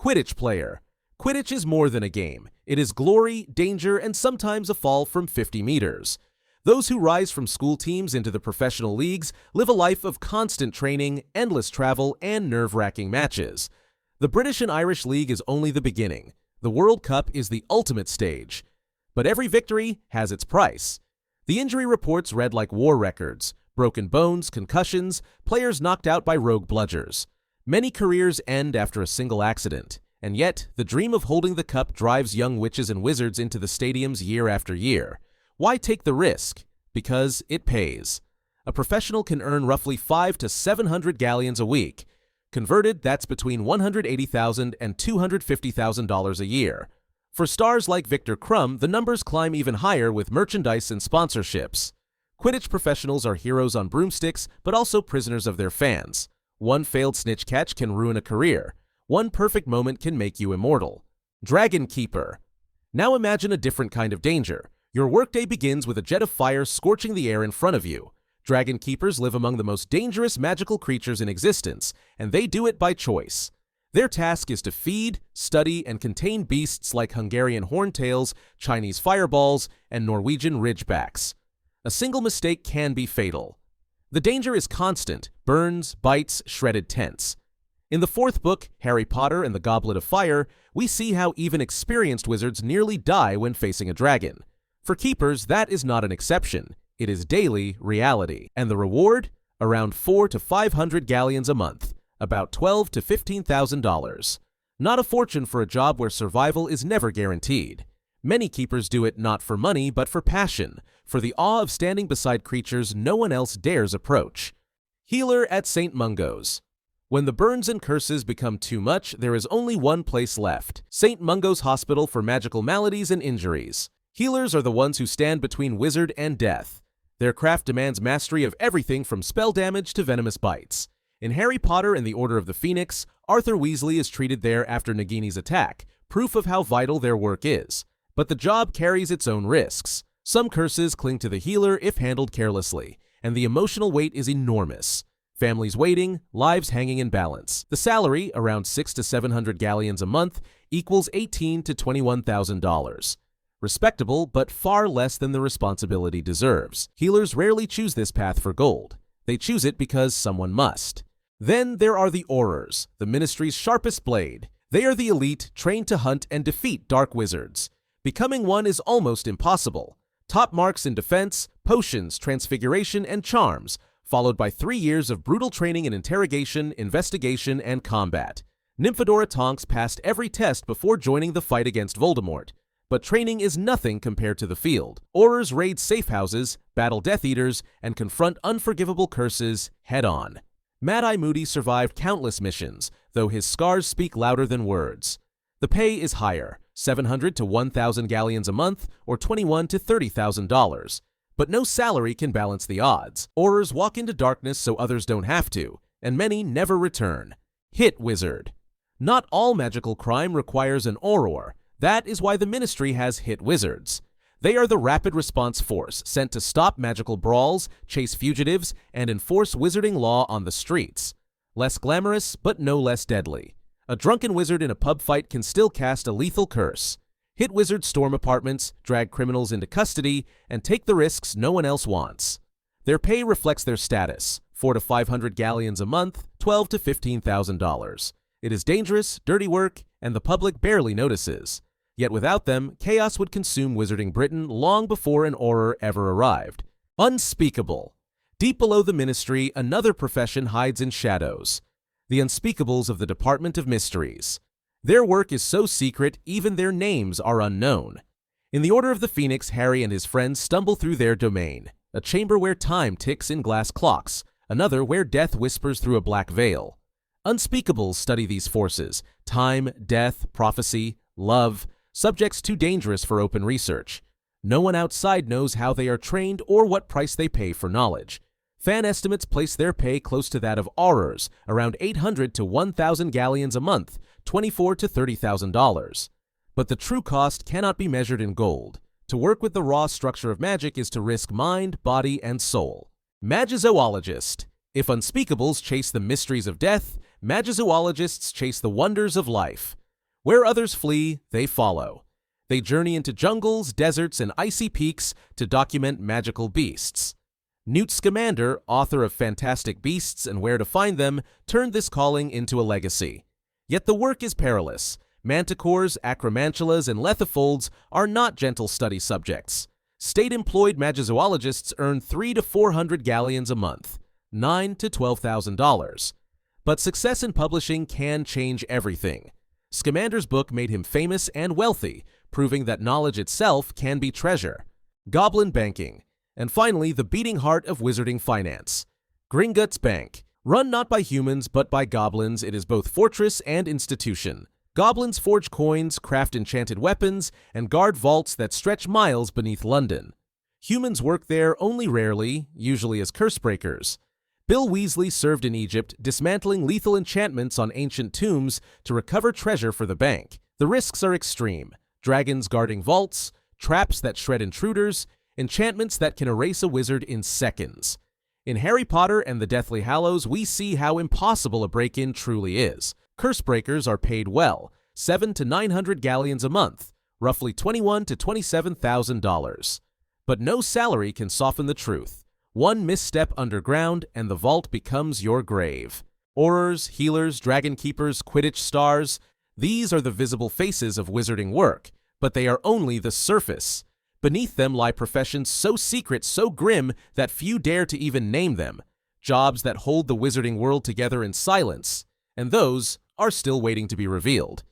Quidditch player. Quidditch is more than a game. It is glory, danger, and sometimes a fall from 50 meters. Those who rise from school teams into the professional leagues live a life of constant training, endless travel, and nerve-wracking matches. The British and Irish League is only the beginning. The World Cup is the ultimate stage. But every victory has its price. The injury reports read like war records: broken bones, concussions, players knocked out by rogue bludgers. Many careers end after a single accident. And yet, the dream of holding the cup drives young witches and wizards into the stadiums year after year. Why take the risk? Because it pays. A professional can earn roughly 500 to 700 galleons a week. Converted, that's between $180,000 and $250,000 a year. For stars like Victor Crumb, the numbers climb even higher with merchandise and sponsorships. Quidditch professionals are heroes on broomsticks, but also prisoners of their fans. One failed snitch catch can ruin a career. One perfect moment can make you immortal. Dragon Keeper. Now imagine a different kind of danger. Your workday begins with a jet of fire scorching the air in front of you. Dragon Keepers live among the most dangerous magical creatures in existence, and they do it by choice. Their task is to feed, study, and contain beasts like Hungarian horntails, Chinese fireballs, and Norwegian ridgebacks. A single mistake can be fatal. The danger is constant: burns, bites, shredded tents. In the fourth book, Harry Potter and the Goblet of Fire, we see how even experienced wizards nearly die when facing a dragon. For keepers, that is not an exception. It is daily reality. And the reward? Around 400 to 500 galleons a month, about $12,000 to $15,000. Not a fortune for a job where survival is never guaranteed. Many keepers do it not for money, but for passion, for the awe of standing beside creatures no one else dares approach. Healer at St. Mungo's. When the burns and curses become too much, there is only one place left: St. Mungo's Hospital for Magical Maladies and Injuries. Healers are the ones who stand between wizard and death. Their craft demands mastery of everything from spell damage to venomous bites. In Harry Potter and the Order of the Phoenix, Arthur Weasley is treated there after Nagini's attack, proof of how vital their work is. But the job carries its own risks. Some curses cling to the healer if handled carelessly, and the emotional weight is enormous. Families waiting, lives hanging in balance. The salary, around 600 to 700 galleons a month, equals $18,000 to $21,000. Respectable, but far less than the responsibility deserves. Healers rarely choose this path for gold. They choose it because someone must. Then there are the Aurors, the Ministry's sharpest blade. They are the elite, trained to hunt and defeat dark wizards. Becoming one is almost impossible. Top marks in defense, potions, transfiguration, and charms, followed by 3 years of brutal training in interrogation, investigation, and combat. Nymphadora Tonks passed every test before joining the fight against Voldemort. But training is nothing compared to the field. Aurors raid safe houses, battle Death Eaters, and confront unforgivable curses head-on. Mad-Eye Moody survived countless missions, though his scars speak louder than words. The pay is higher, 700 to 1,000 galleons a month, or $21,000 to $30,000. But no salary can balance the odds. Aurors walk into darkness so others don't have to, and many never return. Hit Wizard. Not all magical crime requires an Auror. That is why the Ministry has hit wizards. They are the rapid response force sent to stop magical brawls, chase fugitives, and enforce wizarding law on the streets. Less glamorous, but no less deadly. A drunken wizard in a pub fight can still cast a lethal curse. Hit wizards storm apartments, drag criminals into custody, and take the risks no one else wants. Their pay reflects their status: 400 to 500 galleons a month, $12,000 to $15,000. It is dangerous, dirty work, and the public barely notices. Yet without them, chaos would consume Wizarding Britain long before an Auror ever arrived. Unspeakable. Deep below the Ministry, another profession hides in shadows. The Unspeakables of the Department of Mysteries. Their work is so secret, even their names are unknown. In the Order of the Phoenix, Harry and his friends stumble through their domain, a chamber where time ticks in glass clocks, another where death whispers through a black veil. Unspeakables study these forces: time, death, prophecy, love, subjects too dangerous for open research. No one outside knows how they are trained or what price they pay for knowledge. Fan estimates place their pay close to that of Aurors, around 800 to 1,000 galleons a month, $24,000 to $30,000. But the true cost cannot be measured in gold. To work with the raw structure of magic is to risk mind, body, and soul. Magizoologist. If Unspeakables chase the mysteries of death, Magizoologists chase the wonders of life. Where others flee, they follow. They journey into jungles, deserts, and icy peaks to document magical beasts. Newt Scamander, author of Fantastic Beasts and Where to Find Them, turned this calling into a legacy. Yet the work is perilous. Manticores, acromantulas, and lethifolds are not gentle study subjects. State-employed magizoologists earn 300 to 400 galleons a month, $9,000 to $12,000. But success in publishing can change everything. Scamander's book made him famous and wealthy, proving that knowledge itself can be treasure. Goblin banking. And finally, the beating heart of wizarding finance. Gringotts Bank. Run not by humans, but by goblins, it is both fortress and institution. Goblins forge coins, craft enchanted weapons, and guard vaults that stretch miles beneath London. Humans work there only rarely, usually as cursebreakers. Bill Weasley served in Egypt, dismantling lethal enchantments on ancient tombs to recover treasure for the bank. The risks are extreme. Dragons guarding vaults, traps that shred intruders, enchantments that can erase a wizard in seconds. In Harry Potter and the Deathly Hallows, we see how impossible a break-in truly is. Cursebreakers are paid well, 700 to 900 galleons a month, roughly $21,000 to $27,000. But no salary can soften the truth. One misstep underground, and the vault becomes your grave. Aurors, healers, dragon keepers, Quidditch stars, these are the visible faces of wizarding work, but they are only the surface. Beneath them lie professions so secret, so grim, that few dare to even name them. Jobs that hold the wizarding world together in silence, and those are still waiting to be revealed.